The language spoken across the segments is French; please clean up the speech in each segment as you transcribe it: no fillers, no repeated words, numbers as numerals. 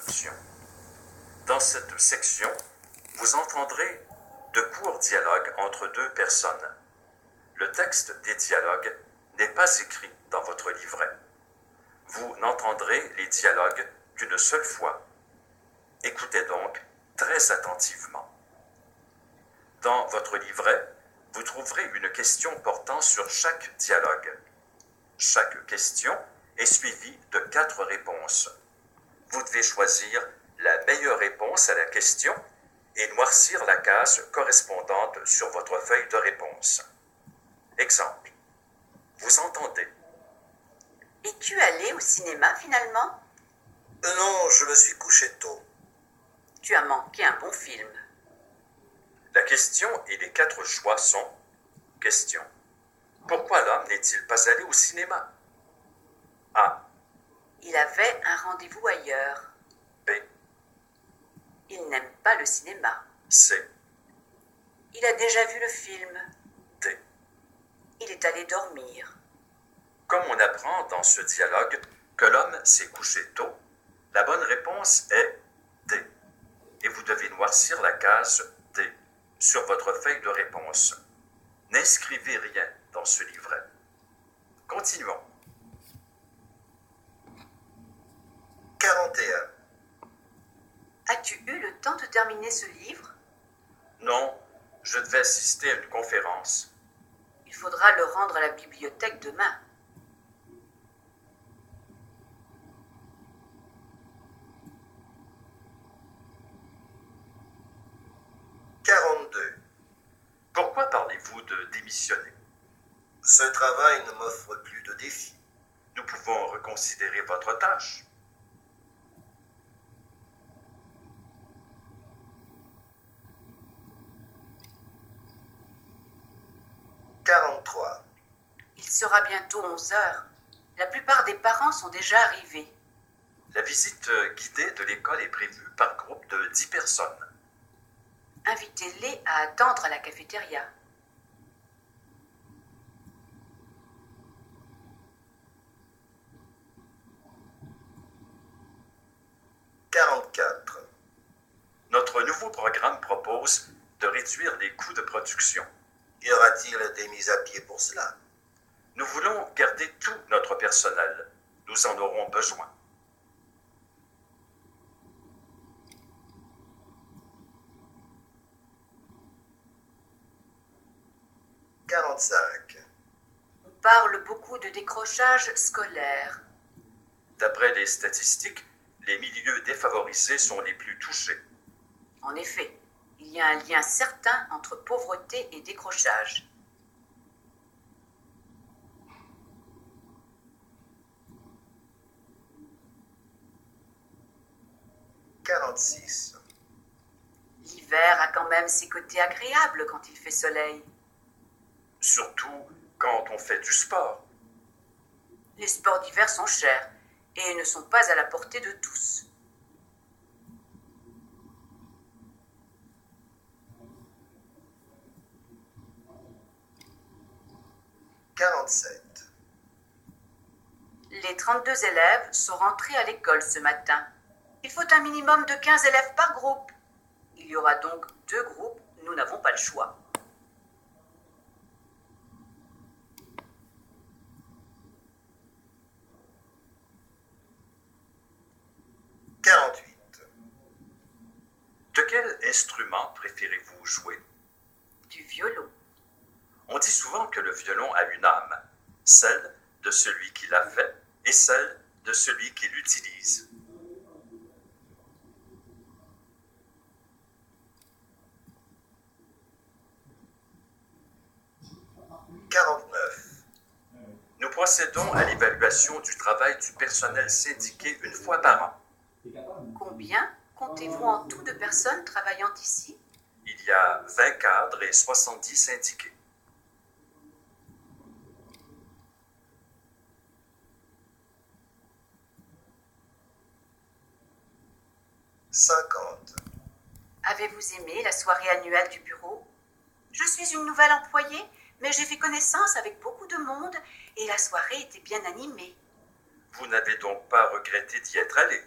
introduction. Dans cette section, vous entendrez de courts dialogues entre deux personnes. Le texte des dialogues n'est pas écrit dans votre livret. Vous n'entendrez les dialogues qu'une seule fois. Écoutez donc très attentivement. Dans votre livret, vous trouverez une question portant sur chaque dialogue. Chaque question est suivie de 4 réponses. Vous devez choisir la meilleure réponse à la question et noircir la case correspondante sur votre feuille de réponse. Exemple. Vous entendez. Es-tu allé au cinéma finalement? Non, je me suis couché tôt. Tu as manqué un bon film. La question et les 4 choix sont: question. Pourquoi l'homme n'est-il pas allé au cinéma? A. Il avait un rendez-vous ailleurs. B. Il n'aime pas le cinéma. C. Il a déjà vu le film. D. Il est allé dormir. Comme on apprend dans ce dialogue que l'homme s'est couché tôt, la bonne réponse est D. Et vous devez noircir la case D sur votre feuille de réponse. N'inscrivez rien dans ce livret. Continuons. 41. As-tu eu le temps de terminer ce livre? Non, je devais assister à une conférence. Il faudra le rendre à la bibliothèque demain. 42. Pourquoi parlez-vous de démissionner? Ce travail ne m'offre plus de défis. Nous pouvons reconsidérer votre tâche. 43. Il sera bientôt 11 heures. La plupart des parents sont déjà arrivés. La visite guidée de l'école est prévue par groupe de 10 personnes. Invitez-les à attendre à la cafétéria. 44. Notre nouveau programme propose de réduire les coûts de production. Y aura-t-il des mises à pied pour cela? Nous voulons garder tout notre personnel. Nous en aurons besoin. 45. On parle beaucoup de décrochage scolaire. D'après les statistiques, les milieux défavorisés sont les plus touchés. En effet, il y a un lien certain entre pauvreté et décrochage. 46. L'hiver a quand même ses côtés agréables quand il fait soleil. Surtout quand on fait du sport. Les sports d'hiver sont chers et ne sont pas à la portée de tous. 47. Les 32 élèves sont rentrés à l'école ce matin. Il faut un minimum de 15 élèves par groupe. Il y aura donc 2 groupes, nous n'avons pas le choix. 48. De quel instrument préférez-vous jouer? Du violon. On dit souvent que le violon a une âme, celle de celui qui l'a fait et celle de celui qui l'utilise. 49. Nous procédons à l'évaluation du travail du personnel syndiqué une fois par an. Combien comptez-vous en tout de personnes travaillant ici? Il y a 20 cadres et 70 syndiqués. 50. Avez-vous aimé la soirée annuelle du bureau? Je suis une nouvelle employée, mais j'ai fait connaissance avec beaucoup de monde et la soirée était bien animée. Vous n'avez donc pas regretté d'y être allé?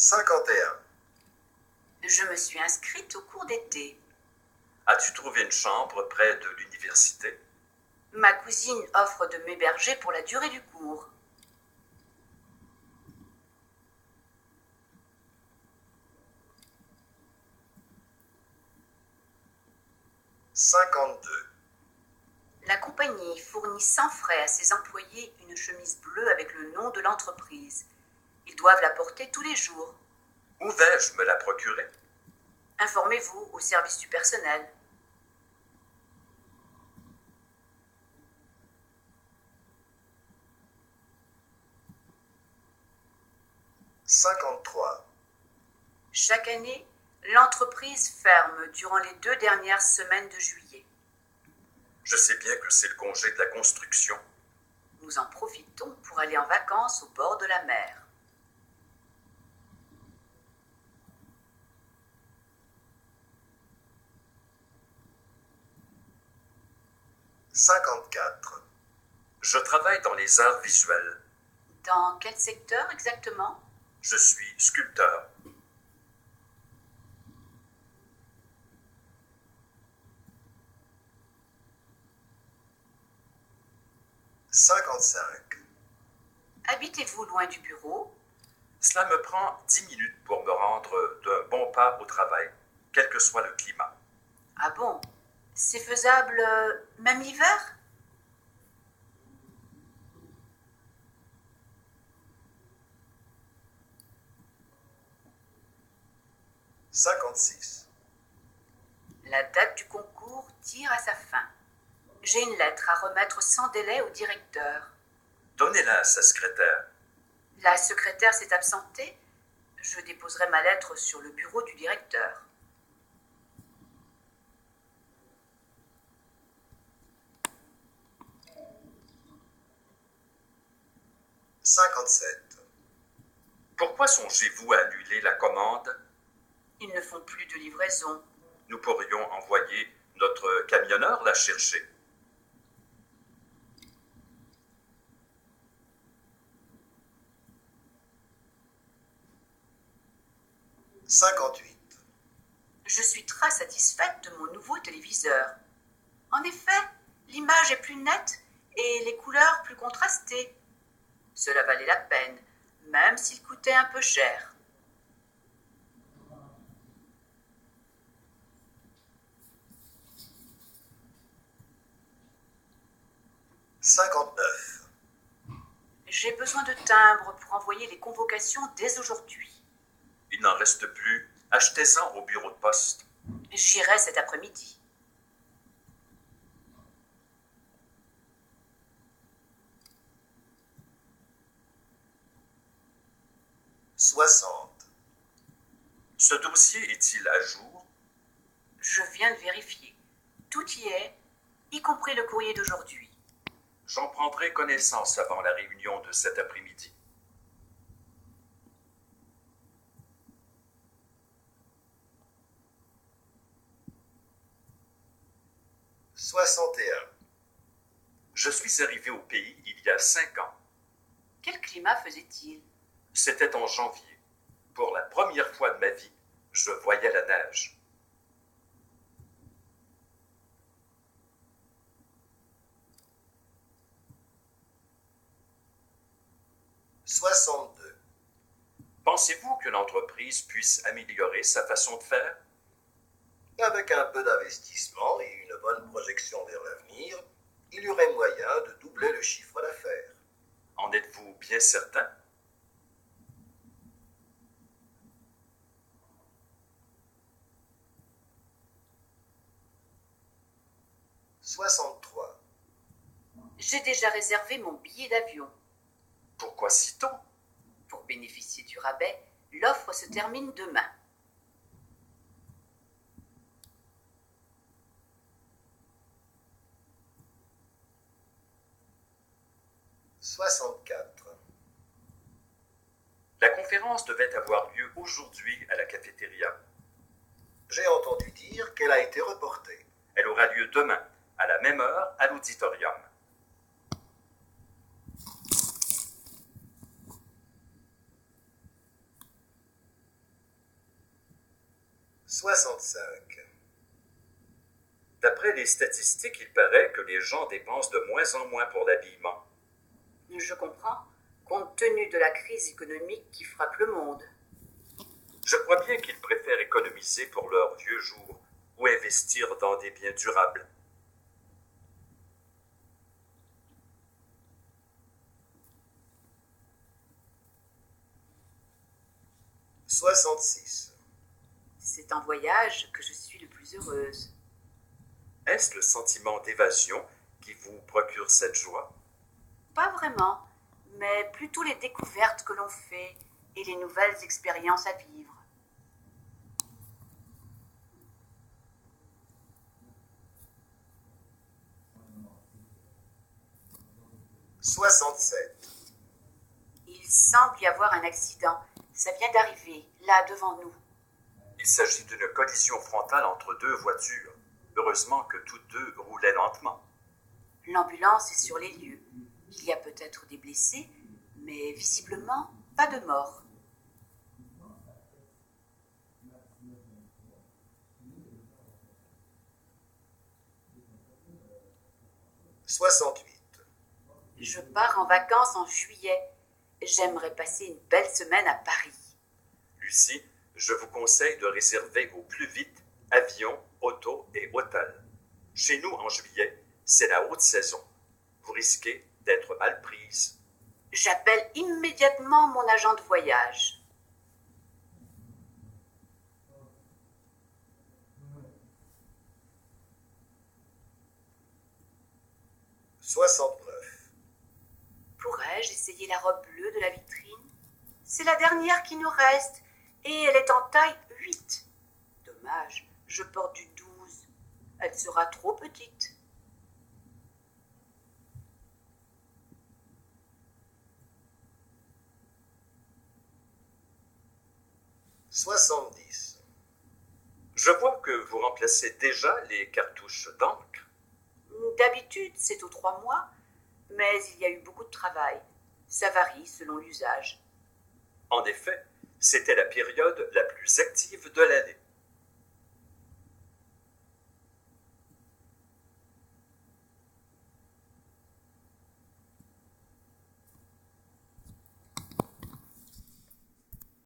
51. Je me suis inscrite au cours d'été. As-tu trouvé une chambre près de l'université? Ma cousine offre de m'héberger pour la durée du cours. 52. La compagnie fournit sans frais à ses employés une chemise bleue avec le nom de l'entreprise. Ils doivent la porter tous les jours. Où vais-je me la procurer? Informez-vous au service du personnel. 53. Chaque année, l'entreprise ferme durant les 2 dernières semaines de juillet. Je sais bien que c'est le congé de la construction. Nous en profitons pour aller en vacances au bord de la mer. 54. Je travaille dans les arts visuels. Dans quel secteur exactement? Je suis sculpteur. 55. Habitez-vous loin du bureau? Cela me prend 10 minutes pour me rendre d'un bon pas au travail, quel que soit le climat. Ah bon? C'est faisable même l'hiver? 56. La date du concours tire à sa fin. J'ai une lettre à remettre sans délai au directeur. Donnez-la à sa secrétaire. La secrétaire s'est absentée. Je déposerai ma lettre sur le bureau du directeur. 57. Pourquoi songez-vous à annuler la commande? Ils ne font plus de livraison. Nous pourrions envoyer notre camionneur la chercher. 58. Je suis très satisfaite de mon nouveau téléviseur. En effet, l'image est plus nette et les couleurs plus contrastées. Cela valait la peine, même s'il coûtait un peu cher. 59. J'ai besoin de timbres pour envoyer les convocations dès aujourd'hui. Il n'en reste plus. Achetez-en au bureau de poste. J'irai cet après-midi. 60. Ce dossier est-il à jour? Je viens de vérifier. Tout y est, y compris le courrier d'aujourd'hui. J'en prendrai connaissance avant la réunion de cet après-midi. 61. Je suis arrivé au pays il y a 5 ans. Quel climat faisait-il? C'était en janvier. Pour la première fois de ma vie, je voyais la neige. 62. Pensez-vous que l'entreprise puisse améliorer sa façon de faire? Avec un peu d'investissement et une bonne projection vers l'avenir, il y aurait moyen de doubler le chiffre d'affaires. En êtes-vous bien certain? 63. J'ai déjà réservé mon billet d'avion. Pourquoi si tôt? Pour bénéficier du rabais, l'offre se termine demain. 64. La conférence devait avoir lieu aujourd'hui à la cafétéria. J'ai entendu dire qu'elle a été reportée. Elle aura lieu demain, à la même heure, à l'auditorium. 65. D'après les statistiques, il paraît que les gens dépensent de moins en moins pour l'habillement. Je comprends, compte tenu de la crise économique qui frappe le monde. Je crois bien qu'ils préfèrent économiser pour leurs vieux jours ou investir dans des biens durables. « 66. C'est en voyage que je suis le plus heureuse. Est-ce le sentiment d'évasion qui vous procure cette joie? Pas vraiment, mais plutôt les découvertes que l'on fait et les nouvelles expériences à vivre. 67. Il semble y avoir un accident. Ça vient d'arriver, là, devant nous. Il s'agit d'une collision frontale entre deux voitures. Heureusement que toutes deux roulaient lentement. L'ambulance est sur les lieux. Il y a peut-être des blessés, mais visiblement pas de mort. 68. Je pars en vacances en juillet. J'aimerais passer une belle semaine à Paris. Lucie, je vous conseille de réserver au plus vite avion, auto et hôtel. Chez nous, en juillet, c'est la haute saison. Vous risquez d'être mal prise. J'appelle immédiatement mon agent de voyage. 69. Pourrais-je essayer la robe bleue de la vitrine? C'est la dernière qui nous reste et elle est en taille 8. Dommage, je porte du 12. Elle sera trop petite. 70. Je vois que vous remplacez déjà les cartouches d'encre. D'habitude, c'est aux 3 mois, mais il y a eu beaucoup de travail. Ça varie selon l'usage. En effet, c'était la période la plus